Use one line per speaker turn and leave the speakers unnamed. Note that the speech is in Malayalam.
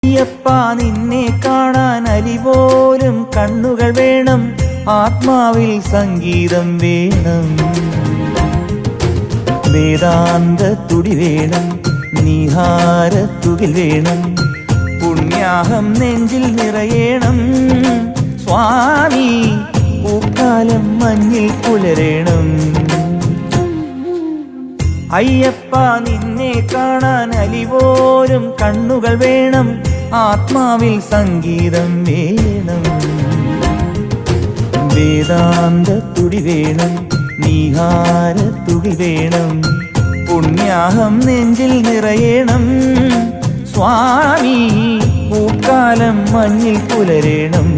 അയ്യപ്പ നിന്നെ കാണാൻ അലിപോലും കണ്ണുകൾ വേണം, ആത്മാവിൽ സംഗീതം വേണം. വേദാന്ത തുടി വേണം, നീഹാരത്തുകിൽ വേണം, പുണ്യാഹം നെഞ്ചിൽ നിറയണം. സ്വാമി പൂക്കാലം മഞ്ഞിൽ പുലരേണം. അയ്യപ്പ നിന്നെ കാണാൻ അലിപോലും കണ്ണുകൾ വേണം, ആത്മാവിൽ സംഗീതം വേണം. വേദാന്ത തുടി വേണം, നീഹാരത്തുകിൽ വേണം, പുണ്യാഹം നെഞ്ചിൽ നിറയണം. സ്വാമി പൂക്കാലം മഞ്ഞിൽ പുലരേണം.